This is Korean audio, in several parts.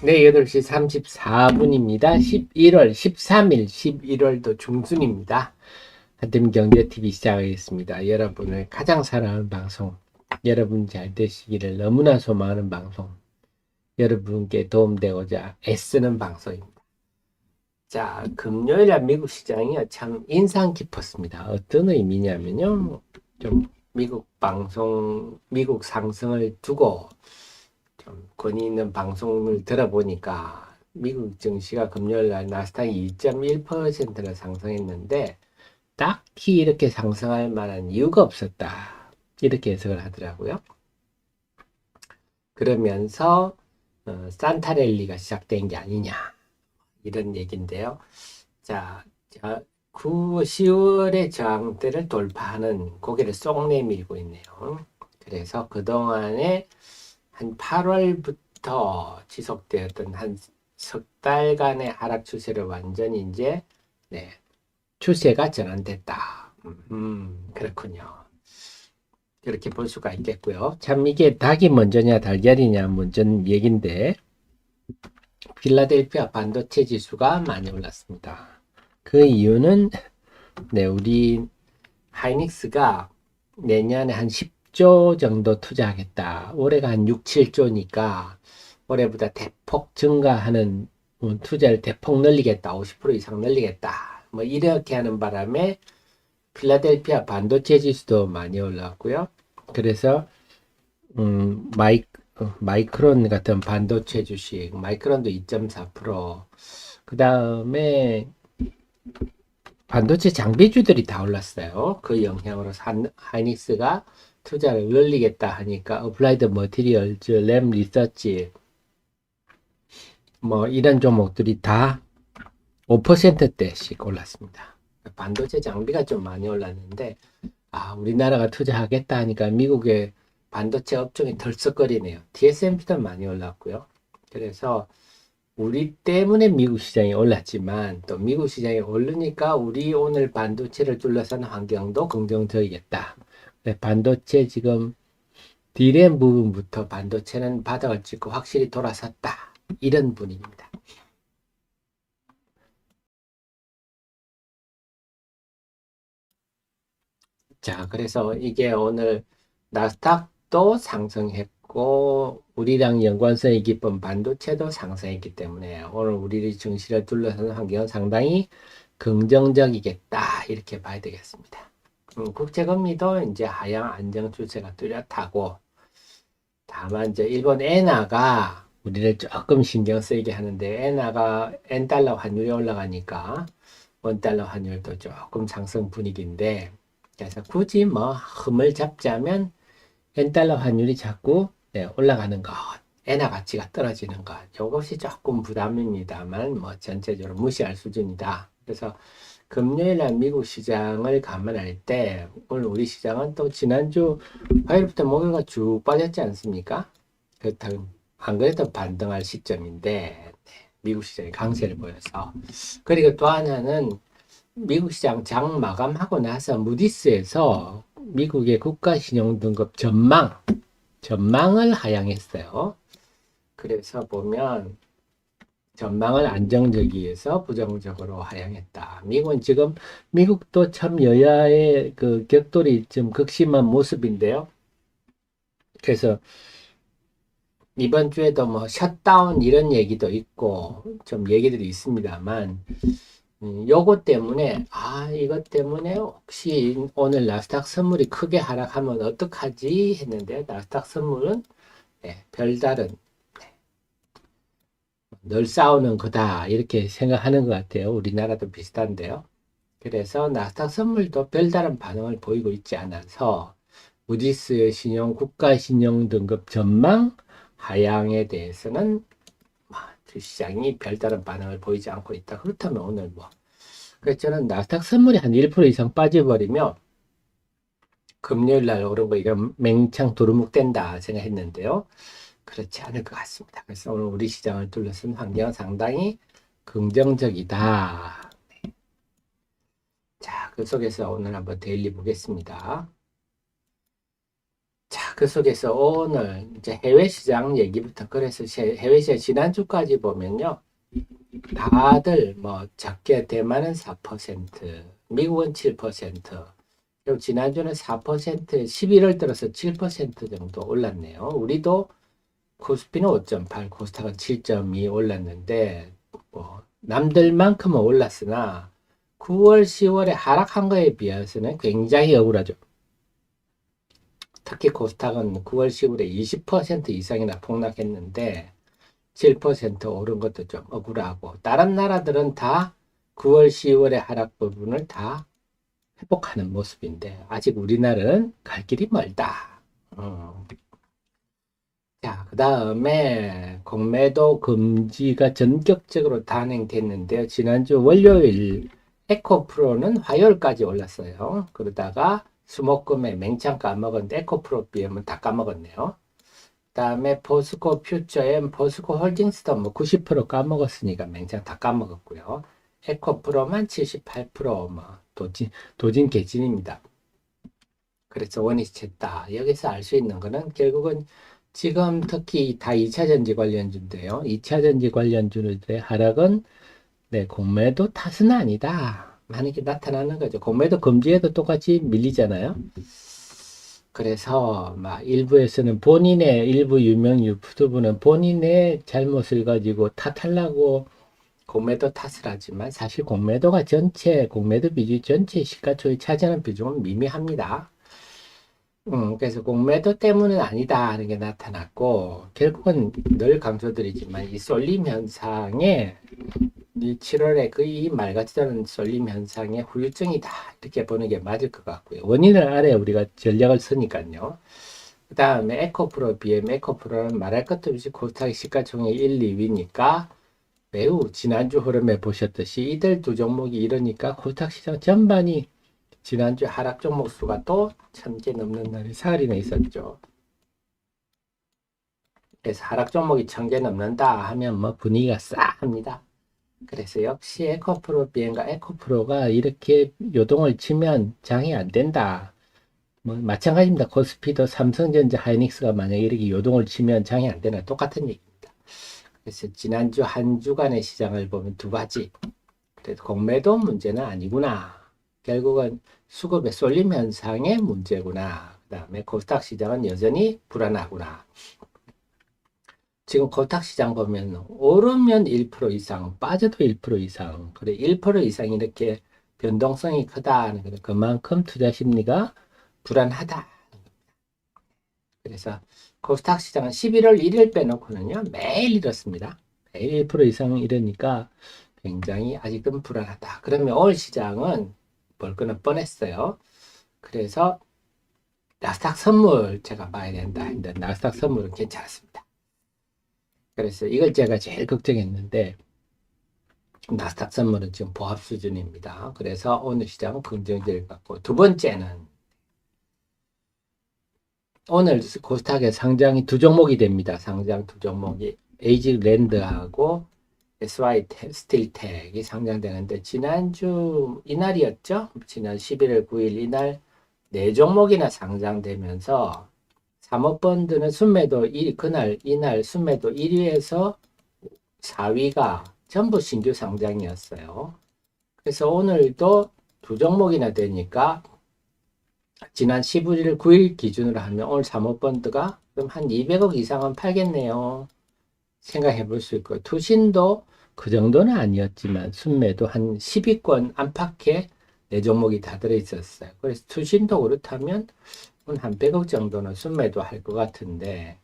네, 8시 34분입니다. 11월 13일, 11월도 중순입니다. 한림경제TV 시작하겠습니다. 여러분을 가장 사랑하는 방송, 여러분 잘 되시기를 너무나 소망하는 방송, 여러분께 도움되고자 애쓰는 방송입니다. 자, 금요일날 미국 시장이 참 인상 깊었습니다. 어떤 의미냐면요. 좀 미국 상승을 두고 좀 권위 있는 방송을 들어보니까 미국 증시가 금요일 날 나스닥이 2.1%나 상승했는데 딱히 이렇게 상승할 만한 이유가 없었다. 이렇게 해석을 하더라고요. 그러면서 산타랠리가 시작된 게 아니냐 이런 얘기인데요. 자, 10월의 저항대를 돌파하는 고개를 쏙 내밀고 있네요. 그래서 그동안에 한 8월부터 지속되었던 한 석 달간의 하락 추세를 완전히 이제 추세가 전환됐다. 그렇군요. 그렇게 볼 수가 있겠고요. 참 이게 닭이 먼저냐 달걀이냐 먼저 얘긴데 필라델피아 반도체 지수가 많이 올랐습니다. 그 이유는 우리 하이닉스가 내년에 한 10조 정도 투자하겠다. 올해가 한 6, 7조니까 올해보다 대폭 증가하는 투자를 대폭 늘리겠다. 50% 이상 늘리겠다. 뭐 이렇게 하는 바람에 필라델피아 반도체 지수도 많이 올랐고요. 그래서 마이크론 같은 반도체 주식, 마이크론도 2.4%, 그 다음에 반도체 장비주들이 다 올랐어요. 그 영향으로 하이닉스가 투자를 늘리겠다 하니까 어플라이드 머티리얼즈, 램 리서치 뭐 이런 종목들이 다 5%대씩 올랐습니다. 반도체 장비가 좀 많이 올랐는데 우리나라가 투자하겠다 하니까 미국의 반도체 업종이 덜썩거리네요. TSMC도 많이 올랐고요. 그래서 우리 때문에 미국 시장이 올랐지만 또 미국 시장이 오르니까 우리 오늘 반도체를 둘러싼 환경도 긍정적이겠다. 반도체 지금 D램 부분부터 반도체는 바닥을 찍고 확실히 돌아섰다. 이런 분위기입니다. 자, 그래서 이게 오늘 나스닥도 상승했고 우리랑 연관성이 깊은 반도체도 상승했기 때문에 오늘 우리 증시를 둘러싼 환경은 상당히 긍정적이겠다 이렇게 봐야 되겠습니다. 국제금리도 이제 하향 안정 추세가 뚜렷하고 다만 이제 일본 엔화가 우리를 조금 신경 쓰이게 하는데 엔화가 엔달러 환율이 올라가니까 원달러 환율도 조금 상승 분위기인데 그래서 굳이 뭐 흠을 잡자면 엔달러 환율이 자꾸 올라가는 것, 엔화 가치가 떨어지는 것, 이것이 조금 부담입니다만 뭐 전체적으로 무시할 수준이다. 그래서 금요일 날 미국 시장을 감안할 때 오늘 우리 시장은 또 지난주 화요일부터 목요일가 쭉 빠졌지 않습니까? 그렇다면 안 그래도 반등할 시점인데 미국 시장이 강세를 보여서 그리고 또 하나는 미국 시장 장 마감하고 나서 무디스에서 미국의 국가신용등급 전망을 하향했어요. 그래서 보면 전망을 안정적이해서 부정적으로 하향했다. 미국도 참 여야의 그 격돌이 좀 극심한 모습인데요. 그래서 이번 주에도 뭐 셧다운 이런 얘기도 있고 좀 얘기들이 있습니다만 요거 때문에 이것 때문에 혹시 오늘 나스닥 선물이 크게 하락하면 어떡하지 했는데 나스닥 선물은 별다른 늘 싸우는 거다 이렇게 생각하는 것 같아요. 우리나라도 비슷한데요. 그래서 나스닥 선물도 별다른 반응을 보이고 있지 않아서 무디스의 국가 신용 등급 전망 하향에 대해서는 주시장이 별다른 반응을 보이지 않고 있다. 그렇다면 오늘 그래서 저는 나스닥 선물이 한 1% 이상 빠져버리면 금요일 날 오른 거 이건 맹창 도루묵 된다 생각했는데요. 그렇지 않을 것 같습니다. 그래서 오늘 우리 시장을 둘러싼 환경은 상당히 긍정적이다. 자, 그 속에서 오늘 한번 데일리 보겠습니다. 자, 그 속에서 오늘 이제 해외 시장 얘기부터 그래서 해외 시장 지난주까지 보면요. 다들 뭐 작게 대만은 4%, 미국은 7%, 그리고 지난주는 4%, 11월 들어서 7% 정도 올랐네요. 우리도 코스피는 5.8, 코스닥은 7.2 올랐는데 뭐 남들만큼은 올랐으나 9월, 10월에 하락한 거에 비해서는 굉장히 억울하죠. 특히 코스닥은 9월, 10월에 20% 이상이나 폭락했는데 7% 오른 것도 좀 억울하고 다른 나라들은 다 9월, 10월의 하락 부분을 다 회복하는 모습인데 아직 우리나라는 갈 길이 멀다. 자, 그 다음에 공매도 금지가 전격적으로 단행됐는데요. 지난주 월요일 에코프로는 화요일까지 올랐어요. 그러다가 수목금에 맹창 까먹었는데 에코프로 비하면 다 까먹었네요. 그 다음에 포스코 퓨처엠, 포스코 홀딩스도 뭐 90% 까먹었으니까 맹창 다 까먹었고요. 에코프로만 78%뭐 도진 개진입니다. 그래서 원위치했다. 여기서 알 수 있는 거는 결국은 지금 특히 다 2차전지 관련주인데요. 2차전지 관련주들의 하락은 네, 공매도 탓은 아니다. 하는 게 나타나는 거죠. 공매도 금지에도 똑같이 밀리잖아요. 그래서 막 일부에서는 본인의 일부 유명 유튜브는 본인의 잘못을 가지고 탓하려고 공매도 탓을 하지만 사실 공매도가 전체 공매도 비중 전체 시가총액 차지하는 비중은 미미합니다. 그래서 공매도 때문은 아니다 하는 게 나타났고 결국은 늘 강조드리지만 이 쏠림 현상에 이 7월에 그 이 말같지 않은 쏠림 현상의 후유증이다 이렇게 보는 게 맞을 것 같고요. 원인을 알아야 우리가 전략을 쓰니까요. 그 다음에 에코프로 BM 에코프로는 말할 것도 없이 코스닥 시가총액 1, 2위니까 매우 지난주 흐름에 보셨듯이 이들 두 종목이 이러니까 코스닥 시장 전반이 지난주 하락 종목 수가 또 1000개 넘는 날이 사흘이나 있었죠. 그래서 하락 종목이 1000개 넘는다 하면 뭐 분위기가 싸합니다. 그래서 역시 에코프로 비행과 에코프로가 이렇게 요동을 치면 장이 안 된다. 뭐 마찬가지입니다. 코스피도 삼성전자 하이닉스가 만약에 이렇게 요동을 치면 장이 안 되나 똑같은 얘기입니다. 그래서 지난주 한 주간의 시장을 보면 두 가지. 그래서 공매도 문제는 아니구나. 결국은 수급의 쏠림 현상의 문제구나. 그 다음에 코스닥 시장은 여전히 불안하구나. 지금 코스닥 시장 보면 오르면 1% 이상, 빠져도 1% 이상, 그래 1% 이상 이렇게 변동성이 크다는 거는 그만큼 투자 심리가 불안하다. 그래서 코스닥 시장은 11월 1일 빼놓고는요 매일 이렇습니다. 매일 1% 이상 이러니까 굉장히 아직은 불안하다. 그러면 올 시장은 볼 거는 뻔했어요. 그래서 나스닥 선물 제가 봐야 된다 했는데 나스닥 선물은 괜찮았습니다. 그래서 이걸 제가 제일 걱정했는데 나스닥 선물은 지금 보합 수준입니다. 그래서 오늘 시장은 긍정적일 것 같고 두 번째는 오늘 코스닥에 상장이 두 종목이 됩니다. 상장 두 종목이 에이직랜드하고 SY 스틸텍이 상장되는데 지난주 이날이었죠? 지난 11월 9일 이날 네 종목이나 상장되면서 사모펀드는 순매도 이날 순매도 1위에서 4위가 전부 신규 상장이었어요. 그래서 오늘도 두 종목이나 되니까 지난 11일 9일 기준으로 하면 오늘 사모펀드가 그럼 한 200억 이상은 팔겠네요. 생각해 볼 수 있고 투신도 그 정도는 아니었지만 순매도 한 10위권 안팎에 네 종목이 다 들어있었어요. 그래서 투신도 그렇다면 한 100억 정도는 순매도 할 것 같은데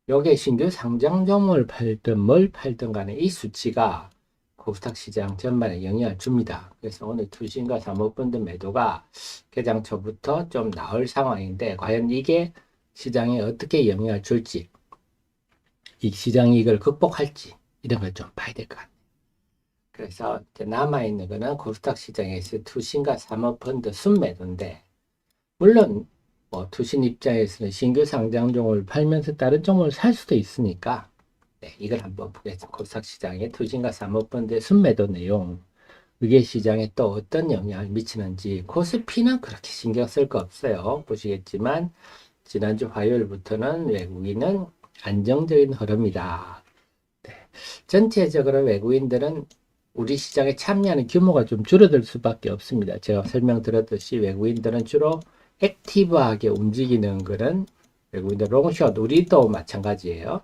요게 신규 상장 종목을 팔든 뭘 팔든 간에 이 수치가 코스닥 시장 전반에 영향을 줍니다. 그래서 오늘 투신과 사모펀드 매도가 개장 초부터 좀 나올 상황인데 과연 이게 시장에 어떻게 영향을 줄지 이 시장이 이걸 극복할지 이런 걸 좀 봐야 될 것 같아요. 그래서 남아있는 거는 코스닥 시장에서 투신과 사모펀드 순매도인데 물론 뭐 투신 입장에서는 신규 상장종을 팔면서 다른 종목을 살 수도 있으니까 네, 이걸 한번 보겠습니다. 코스닥 시장의 투신과 사모펀드의 순매도 내용 그게 시장에 또 어떤 영향을 미치는지 코스피는 그렇게 신경 쓸 거 없어요. 보시겠지만 지난주 화요일부터는 외국인은 안정적인 흐름이다. 네. 전체적으로 외국인들은 우리 시장에 참여하는 규모가 좀 줄어들 수밖에 없습니다. 제가 설명드렸듯이 외국인들은 주로 액티브하게 움직이는 그런 외국인들 롱숏, 우리도 마찬가지예요.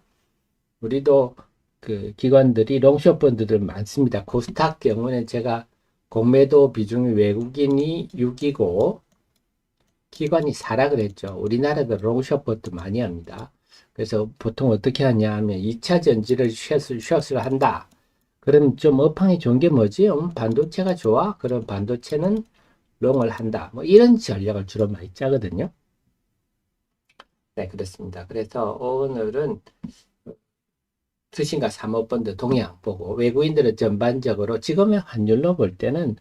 우리도 그 기관들이 롱숏 펀드들 많습니다. 코스닥 경우는 제가 공매도 비중이 외국인이 6이고 기관이 4라 그랬죠. 우리나라도 롱숏 펀드 많이 합니다. 그래서 보통 어떻게 하냐 하면 2차 전지를 숏을 한다. 그럼 좀 업황이 좋은 게 뭐지? 반도체가 좋아? 그럼 반도체는 롱을 한다. 뭐 이런 전략을 주로 많이 짜거든요. 네, 그렇습니다. 그래서 오늘은 투신과 사모펀드 동향 보고 외국인들은 전반적으로 지금의 환율로 볼 때는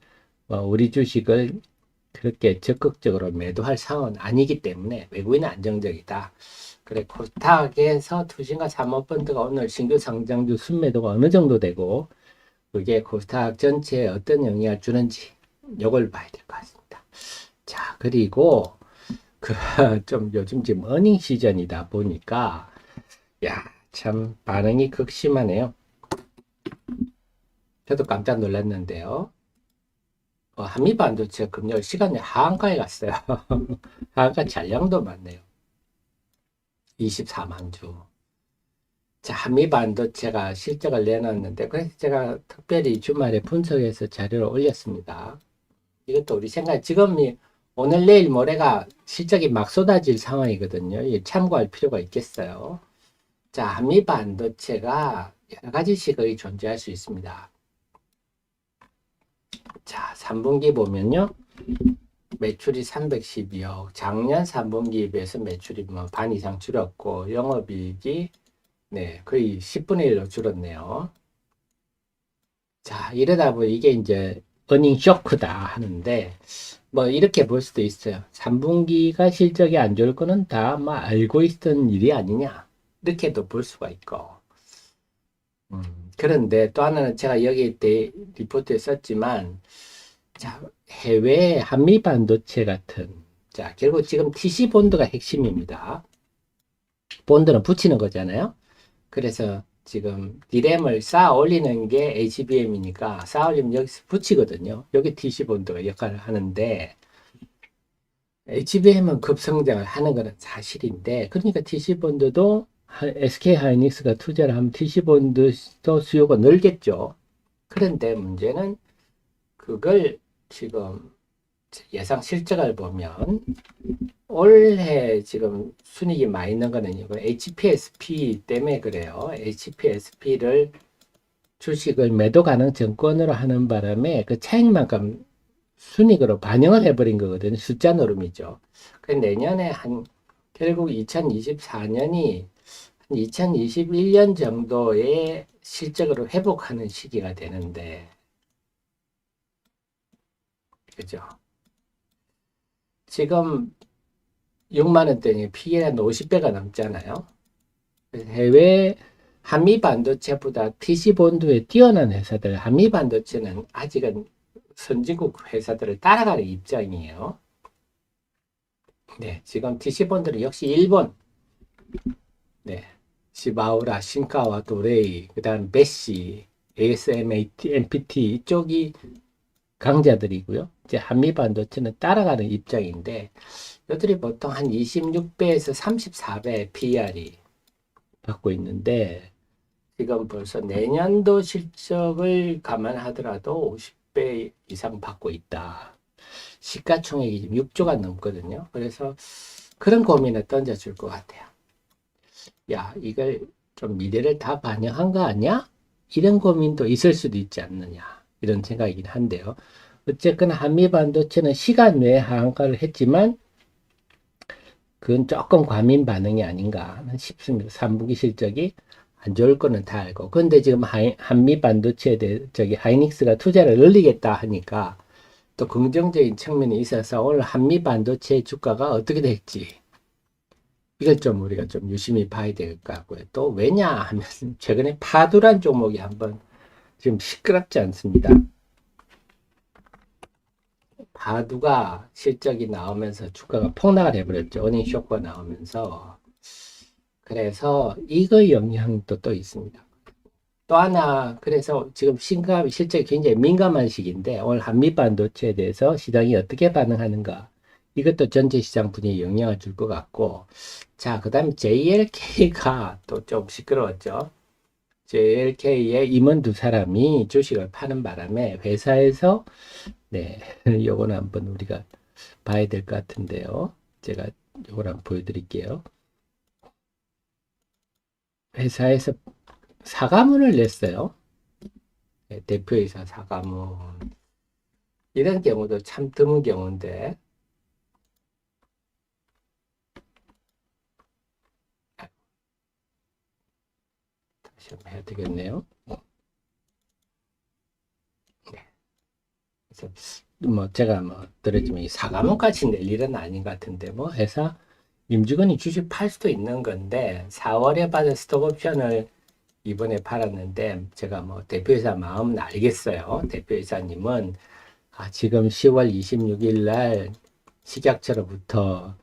우리 주식을 그렇게 적극적으로 매도할 상황은 아니기 때문에 외국인은 안정적이다. 그래, 코스닥에서 투신과 사모펀드가 오늘 신규 상장주 순매도가 어느 정도 되고 그게 코스닥 전체에 어떤 영향을 주는지 이걸 봐야 될 것 같습니다. 자, 그리고 좀 요즘 지금 어닝 시즌이다 보니까 야, 참 반응이 극심하네요. 저도 깜짝 놀랐는데요. 한미반도체 금요일 시간에 하한가에 갔어요. 하한가 잔량도 많네요. 24만 주. 자, 한미반도체가 실적을 내놨는데 그래서 제가 특별히 주말에 분석해서 자료를 올렸습니다. 이것도 우리 생각 지금이 오늘 내일 모레가 실적이 막 쏟아질 상황이거든요. 참고할 필요가 있겠어요. 자, 한미반도체가 여러 가지 식의 존재할 수 있습니다. 자, 3분기 보면요. 매출이 312억. 작년 3분기에 비해서 매출이 반 이상 줄었고, 영업이익이 네, 거의 10분의 1로 줄었네요. 자, 이러다 보니 이게 이제 어닝 쇼크다 하는데, 이렇게 볼 수도 있어요. 3분기가 실적이 안 좋을 거는 다 알고 있던 일이 아니냐. 이렇게도 볼 수가 있고. 그런데 또 하나는 제가 여기 때 리포트에 썼지만, 자, 해외 한미 반도체 같은, 자, 결국 지금 TC 본드가 핵심입니다. 본드는 붙이는 거잖아요. 그래서 지금 D램을 쌓아 올리는 게 HBM이니까 쌓아 올리면 여기서 붙이거든요. 여기 TC 본드가 역할을 하는데, HBM은 급성장을 하는 것은 사실인데, 그러니까 TC 본드도 SK 하이닉스가 투자를 하면 TC 본드도 수요가 늘겠죠. 그런데 문제는 그걸 지금 예상 실적을 보면 올해 지금 순이익이 많이 있는 거는 이거 HPSP 때문에 그래요. HPSP를 주식을 매도 가능 증권으로 하는 바람에 그 차익만큼 순이익으로 반영을 해버린 거거든요. 숫자 노름이죠. 그 내년에 결국 2024년이 2021년 정도의 실적으로 회복하는 시기가 되는데, 그죠? 지금 6만 원대니 PE는 50배가 넘잖아요. 해외 한미 반도체보다 TC 본드에 뛰어난 회사들, 한미 반도체는 아직은 선진국 회사들을 따라가는 입장이에요. 네, 지금 TC 본드는 역시 일본, 네, 시바우라, 신카와 도레이, 그다음 베시, ASMAT, MPT 이쪽이 강자들이고요. 이제 한미 반도체는 따라가는 입장인데, 이들이 보통 한 26배에서 34배 PER이 받고 있는데, 지금 벌써 내년도 실적을 감안하더라도 50배 이상 받고 있다. 시가총액이 지금 6조가 넘거든요. 그래서 그런 고민을 던져줄 것 같아요. 야, 이걸 좀 미래를 다 반영한 거 아니야? 이런 고민도 있을 수도 있지 않느냐. 이런 생각이긴 한데요. 어쨌거나 한미 반도체는 시간 외에 하한가를 했지만 그건 조금 과민 반응이 아닌가 싶습니다. 3분기 실적이 안 좋을 거는 다 알고. 근데 지금 한미 반도체에 대해 하이닉스가 투자를 늘리겠다 하니까 또 긍정적인 측면이 있어서 오늘 한미 반도체 주가가 어떻게 될지 이걸 좀 우리가 좀 유심히 봐야 될 것 같고요. 또 왜냐 하면 최근에 파두란 종목이 한번 지금 시끄럽지 않습니다. 바두가 실적이 나오면서 주가가 폭락을 해버렸죠. 어닝 쇼크가 나오면서. 그래서 이거 영향도 또 있습니다. 또 하나, 그래서 지금 실적이 굉장히 민감한 시기인데, 오늘 한미 반도체에 대해서 시장이 어떻게 반응하는가. 이것도 전체 시장 분위기에 영향을 줄 것 같고, 자, 그 다음에 JLK가 또 좀 시끄러웠죠. JLK의 임원 두 사람이 주식을 파는 바람에 회사에서, 네, 요거는 한번 우리가 봐야 될 것 같은데요. 제가 요걸 한번 보여드릴게요. 회사에서 사과문을 냈어요. 네, 대표이사 사과문. 이런 경우도 참 드문 경우인데, 다시 한번 해야 되겠네요. 네. 그래서 뭐 제가 뭐 들었지만 이 사과문까지 낼 일은 아닌 것 같은데, 뭐 회사 임직원이 주식 팔 수도 있는 건데 4월에 받은 스톡옵션을 이번에 팔았는데, 제가 뭐 대표이사 마음은 알겠어요. 대표이사님은 지금 10월 26일 날 식약처로부터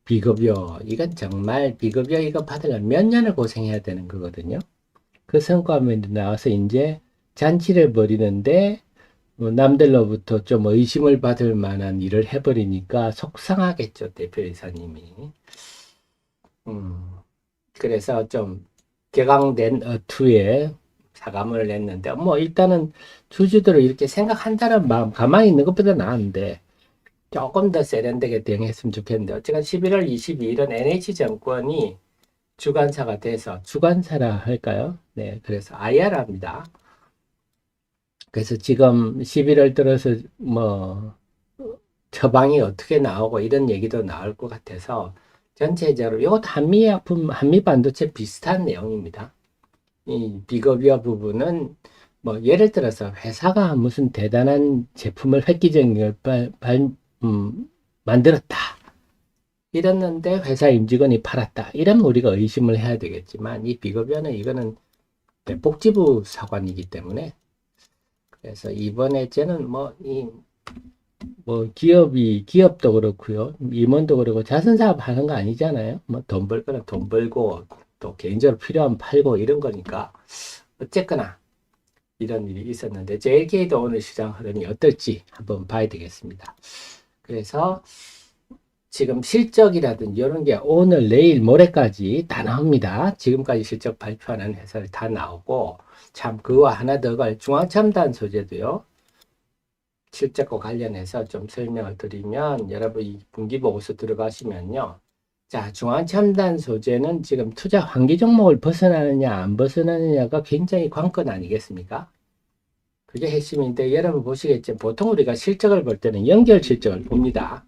비급여, 이건 정말 비급여 이거 받으려면 몇 년을 고생해야 되는 거거든요. 그 성과물이 나와서 이제 잔치를 벌이는데 남들로부터 좀 의심을 받을 만한 일을 해버리니까 속상하겠죠, 대표이사님이. 그래서 좀 개강된 어투에 사과문을 냈는데, 뭐 일단은 주주들을 이렇게 생각한다는 마음 가만히 있는 것보다 나은데 조금 더 세련되게 대응했으면 좋겠는데, 어쨌든 11월 22일은 NH증권이 주관사가 돼서, 주관사라 할까요? 네, 그래서 IR합니다. 그래서 지금 11월 들어서 뭐 처방이 어떻게 나오고 이런 얘기도 나올 것 같아서, 전체적으로 이것도 한미약품, 한미반도체 비슷한 내용입니다. 이 비급여 부분은 뭐 예를 들어서 회사가 무슨 대단한 제품을 획기적인 걸 만들었다 이랬는데 회사 임직원이 팔았다 이러면 우리가 의심을 해야 되겠지만, 이 비급여는 이거는 복지부 사관이기 때문에, 그래서 이번에 쟤는 뭐 기업도 그렇고요, 임원도 그렇고 자선사업 하는 거 아니잖아요. 뭐 돈 벌 거는 돈 벌고 또 개인적으로 필요하면 팔고 이런 거니까, 어쨌거나 이런 일이 있었는데 JLK도 오늘 시장 흐름이 어떨지 한번 봐야 되겠습니다. 그래서 지금 실적이라든지 이런 게 오늘 내일 모레까지 다 나옵니다. 지금까지 실적 발표하는 회사들 다 나오고, 참 그거 하나 더 갈 중앙첨단 소재도요, 실적과 관련해서 좀 설명을 드리면, 여러분 이 분기보고서 들어가시면요, 자, 중앙첨단 소재는 지금 투자 환기 종목을 벗어나느냐 안 벗어나느냐가 굉장히 관건 아니겠습니까? 그게 핵심인데, 여러분 보시겠지만 보통 우리가 실적을 볼 때는 연결 실적을 봅니다.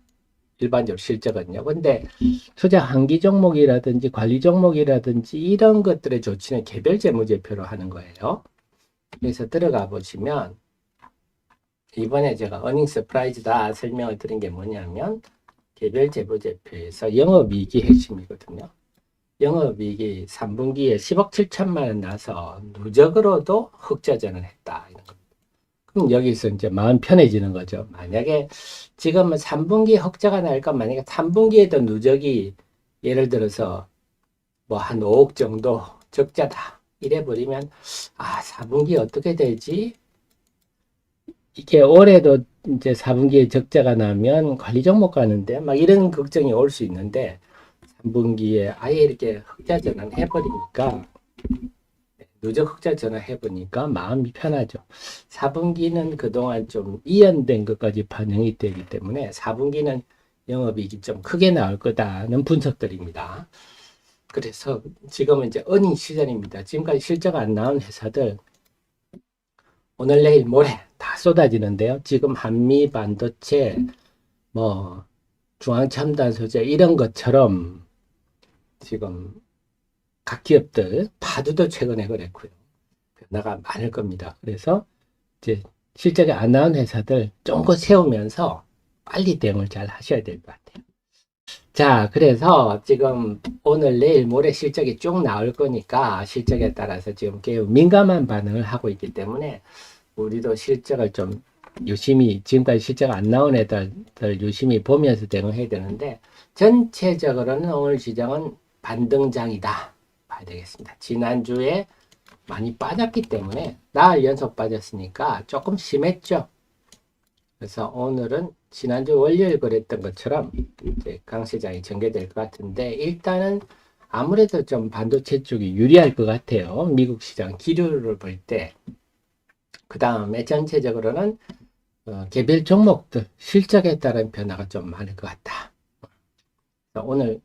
일반적으로 실적은요. 근데 투자 환기 종목이라든지 관리 종목이라든지 이런 것들의 조치는 개별 재무제표로 하는 거예요. 그래서 들어가 보시면, 이번에 제가 어닝 서프라이즈다 설명을 드린 게 뭐냐면, 개별 재무제표에서 영업이익이 핵심이거든요. 영업이익이 3분기에 10억 7천만 원 나서 누적으로도 흑자전을 했다, 이런 거. 그럼 여기서 이제 마음 편해지는 거죠. 만약에 지금은 3분기 흑자가 날까, 만약에 3분기에도 누적이 예를 들어서 뭐 한 5억 정도 적자다 이래 버리면, 4분기 어떻게 되지? 이게 올해도 이제 4분기에 적자가 나면 관리 종목 가는데 막 이런 걱정이 올 수 있는데, 3분기에 아예 이렇게 흑자 전환해 버리니까, 누적 흑자 전환해 보니까 마음이 편하죠. 4분기는 그동안 좀 이연된 것까지 반영이 되기 때문에 4분기는 영업이익이 좀 크게 나올 거다는 분석들입니다. 그래서 지금은 이제 어닝 시즌입니다. 지금까지 실적 안 나온 회사들 오늘 내일 모레 다 쏟아지는데요. 지금 한미 반도체, 뭐 중앙첨단 소재 이런 것처럼 지금 각 기업들 파도도 최근에 그랬고요, 변화가 많을 겁니다. 그래서 이제 실적이 안 나온 회사들 쫑긋 세우면서 빨리 대응을 잘 하셔야 될 것 같아요. 자, 그래서 지금 오늘 내일 모레 실적이 쭉 나올 거니까 실적에 따라서 지금 매우 민감한 반응을 하고 있기 때문에 우리도 실적을 좀 유심히 지금까지 실적 안 나온 애들 유심히 보면서 대응해야 되는데 전체적으로는 오늘 시장은 반등장이다 봐야 되겠습니다. 지난주에 많이 빠졌기 때문에 나흘 연속 빠졌으니까 조금 심했죠. 그래서 오늘은 지난주 월요일 그랬던 것처럼 이제 강세장이 전개될 것 같은데 일단은 아무래도 좀 반도체 쪽이 유리할 것 같아요. 미국 시장 기류를 볼 때. 그 다음에 전체적으로는 개별 종목들 실적에 따른 변화가 좀 많을 것 같다. 오늘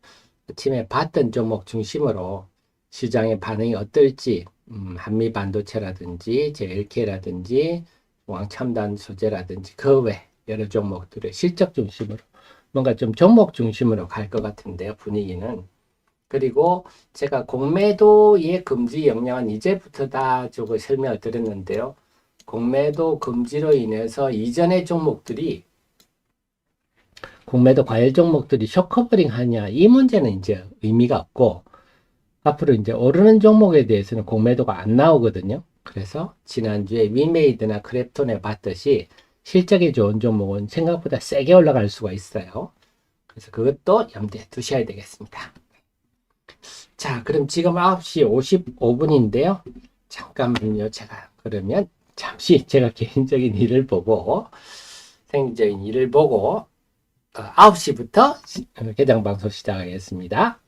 아침에 봤던 종목 중심으로 시장의 반응이 어떨지 한미 반도체라든지 JLK라든지 왕첨단 소재라든지 그 외 여러 종목들의 실적 중심으로 뭔가 좀 종목 중심으로 갈 것 같은데요. 분위기는. 그리고 제가 공매도의 금지 영향은 이제부터다 저거 설명을 드렸는데요. 공매도 금지로 인해서 이전의 종목들이 공매도 과열 종목들이 쇼커버링 하냐 이 문제는 이제 의미가 없고 앞으로 이제 오르는 종목에 대해서는 공매도가 안 나오거든요. 그래서 지난주에 위메이드나 크랩톤에 봤듯이 실적이 좋은 종목은 생각보다 세게 올라갈 수가 있어요. 그래서 그것도 염두에 두셔야 되겠습니다. 자, 그럼 지금 9시 55분인데요. 잠깐만요. 제가 그러면 잠시 제가 개인적인 일을 보고 생리적인 일을 보고 9시부터 개장 방송 시작하겠습니다.